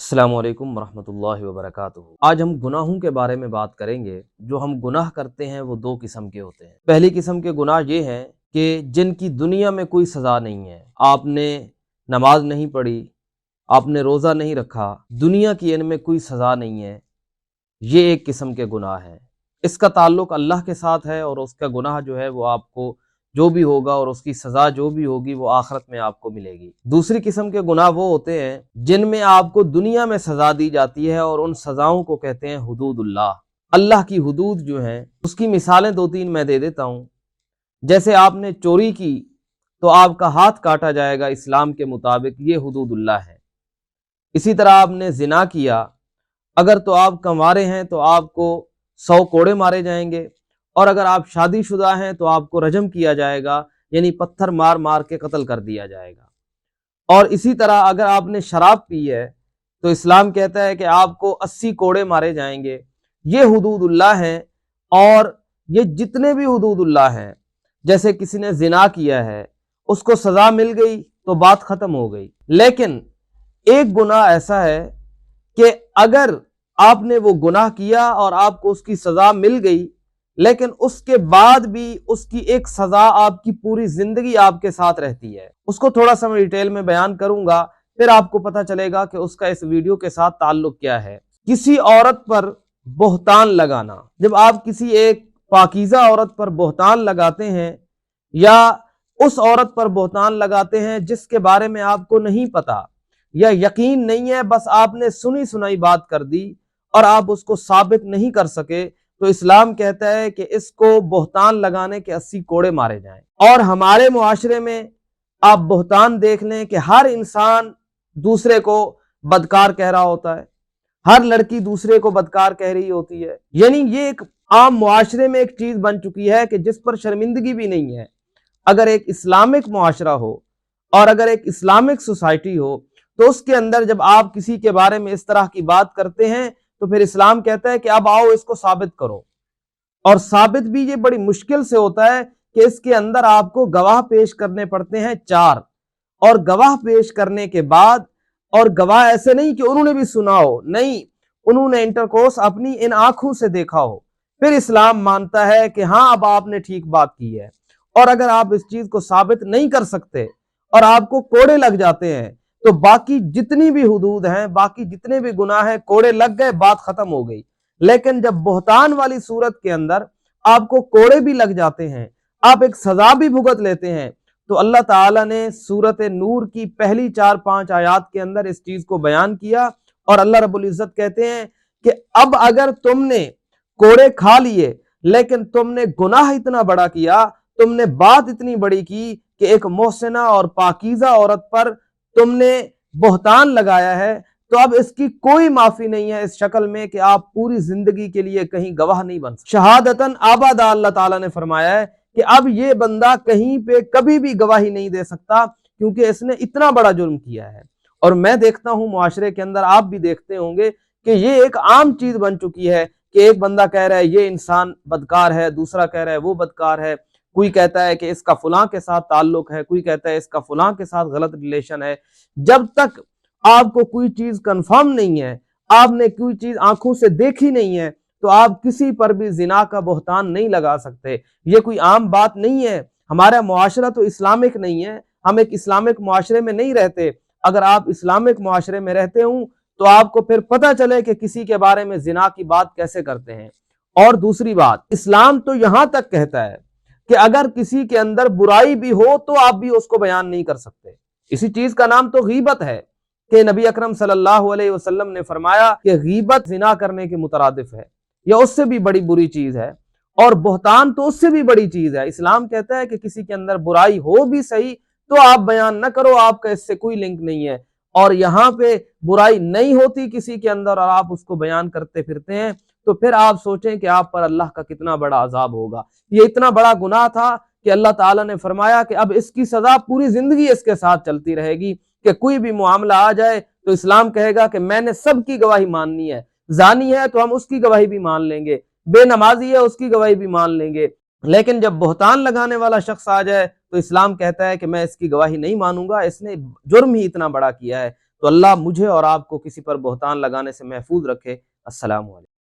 अस्सलाम वालेकुम वरहमतुल्लाहि वबरकातुहू। आज हम गुनाहों के बारे में बात करेंगे। जो हम गुनाह करते हैं वो दो किस्म के होते हैं। पहली किस्म के गुनाह ये हैं कि जिनकी दुनिया में कोई सज़ा नहीं है। आपने नमाज नहीं पढ़ी, आपने रोज़ा नहीं रखा, दुनिया की इनमें कोई सज़ा नहीं है। ये एक किस्म के गुनाह हैं। इसका ताल्लुक़ अल्लाह के साथ है और उसका गुनाह जो है वो आपको जो भी होगा और उसकी सज़ा जो भी होगी वो आखिरत में आपको मिलेगी। दूसरी किस्म के गुनाह वो होते हैं जिनमें आपको दुनिया में सज़ा दी जाती है और उन सज़ाओं को कहते हैं हुदूदुल्लाह। अल्लाह की हुदूद जो हैं उसकी मिसालें दो तीन मैं दे देता हूँ। जैसे आपने चोरी की तो आपका हाथ काटा जाएगा इस्लाम के मुताबिक, ये हुदूदुल्लाह है। इसी तरह आपने ज़िना किया, अगर तो आप कंवारे हैं तो आपको 100 कोड़े मारे जाएंगे, और अगर आप शादीशुदा हैं तो आपको रजम किया जाएगा, यानी पत्थर मार मार के कत्ल कर दिया जाएगा। और इसी तरह अगर आपने शराब पी है तो इस्लाम कहता है कि आपको 80 कोड़े मारे जाएंगे। ये हुदूदुल्लाह हैं। और ये जितने भी हुदूदुल्लाह हैं, जैसे किसी ने जिना किया है उसको सज़ा मिल गई तो बात ख़त्म हो गई। लेकिन एक गुनाह ऐसा है कि अगर आपने वो गुनाह किया और आपको उसकी सज़ा मिल गई, लेकिन उसके बाद भी उसकी एक सज़ा आपकी पूरी ज़िंदगी आपके साथ रहती है। उसको थोड़ा सा मैं डिटेल में बयान करूंगा, फिर आपको पता चलेगा कि उसका इस वीडियो के साथ ताल्लुक़ क्या है। किसी औरत पर बोहतान लगाना। जब आप किसी एक पाकीज़ा औरत पर बोहतान लगाते हैं या उस औरत पर बोहतान लगाते हैं जिसके बारे में आपको नहीं पता या यकीन नहीं है, बस आपने सुनी सुनाई बात कर दी और आप उसको साबित नहीं कर सके, तो इस्लाम कहता है कि इसको बोहतान लगाने के 80 कोड़े मारे जाएं। और हमारे मुआशरे में आप बोहतान देख लें कि हर इंसान दूसरे को बदकार कह रहा होता है, हर लड़की दूसरे को बदकार कह रही होती है। यानी ये एक आम मुआशरे में एक चीज बन चुकी है कि जिस पर शर्मिंदगी भी नहीं है। अगर एक इस्लामिक मुआशरा हो और अगर एक इस्लामिक सोसाइटी हो तो उसके अंदर जब आप किसी के बारे में इस तरह की बात करते हैं तो फिर इस्लाम कहता है कि अब आओ इसको साबित करो। और साबित भी ये बड़ी मुश्किल से होता है कि इसके अंदर आपको गवाह पेश करने पड़ते हैं 4। और गवाह पेश करने के बाद, और गवाह ऐसे नहीं कि उन्होंने भी सुना हो, नहीं, उन्होंने इंटरकोर्स अपनी इन आंखों से देखा हो, फिर इस्लाम मानता है कि हाँ अब आपने ठीक बात की है। और अगर आप इस चीज को साबित नहीं कर सकते और आपको कोड़े लग जाते हैं तो बाकी जितनी भी हुदूद हैं, बाकी जितने भी गुनाह हैं, कोड़े लग गए, बात खत्म हो गई। लेकिन जब बोहतान वाली सूरत के अंदर आपको कोड़े भी लग जाते हैं, आप एक सजा भी भुगत लेते हैं, तो अल्लाह ताला ने सूरत नूर की पहली 4-5 आयात के अंदर इस चीज को बयान किया। और अल्लाह रब्बुल इज्जत कहते हैं कि अब अगर तुमने कोड़े खा लिए लेकिन तुमने गुनाह इतना बड़ा किया, तुमने बात इतनी बड़ी की कि एक मोहसिना और पाकीज़ा औरत पर तुमने बोहतान लगाया है, तो अब इसकी कोई माफी नहीं है इस शक्ल में कि आप पूरी जिंदगी के लिए कहीं गवाह नहीं बन सकते। शहादतन आबादा अल्लाह ताला ने फरमाया है कि अब ये बंदा कहीं पे कभी भी गवाही नहीं दे सकता क्योंकि इसने इतना बड़ा जुर्म किया है। और मैं देखता हूं मुआशरे के अंदर, आप भी देखते होंगे कि ये एक आम चीज बन चुकी है कि एक बंदा कह रहा है ये इंसान बदकार है, दूसरा कह रहा है वो बदकार है, कोई कहता है कि इसका फलां के साथ ताल्लुक है, कोई कहता है इसका फलां के साथ गलत रिलेशन है। जब तक आपको कोई चीज कंफर्म नहीं है, आपने कोई चीज आंखों से देखी नहीं है, तो आप किसी पर भी जिना का बोहतान नहीं लगा सकते। ये कोई आम बात नहीं है। हमारा मुआशरा तो इस्लामिक नहीं है, हम एक इस्लामिक मुआशरे में नहीं रहते। अगर आप इस्लामिक मुआशरे में रहते हो तो आपको फिर पता चले कि किसी के बारे में जिना की बात कैसे करते हैं। और दूसरी बात, इस्लाम तो यहां तक कहता है कि अगर किसी के अंदर बुराई भी हो तो आप भी उसको बयान नहीं कर सकते। इसी चीज का नाम तो गीबत है कि नबी अकरम सल्लल्लाहु अलैहि वसल्लम ने फरमाया कि गीबत जिना करने के मुतरादिफ है या उससे भी बड़ी बुरी चीज है, और बोहतान तो उससे भी बड़ी चीज है। इस्लाम कहता है कि किसी के अंदर बुराई हो भी सही तो आप बयान न करो, आपका इससे कोई लिंक नहीं है। और यहाँ पे बुराई नहीं होती किसी के अंदर और आप उसको बयान करते फिरते हैं, तो फिर आप सोचें कि आप पर अल्लाह का कितना बड़ा अजाब होगा। ये इतना बड़ा गुनाह था कि अल्लाह ताला ने फरमाया कि अब इसकी सजा पूरी जिंदगी इसके साथ चलती रहेगी, कि कोई भी मामला आ जाए तो इस्लाम कहेगा कि मैंने सबकी गवाही माननी है। जानी है तो हम उसकी गवाही भी मान लेंगे, बेनमाजी है उसकी गवाही भी मान लेंगे, लेकिन जब बोहतान लगाने वाला शख्स आ जाए तो इस्लाम कहता है कि मैं इसकी गवाही नहीं मानूंगा, इसने जुर्म ही इतना बड़ा किया है। تو اللہ مجھے اور آپ کو کسی پر بہتان لگانے سے محفوظ رکھے۔ السلام علیکم۔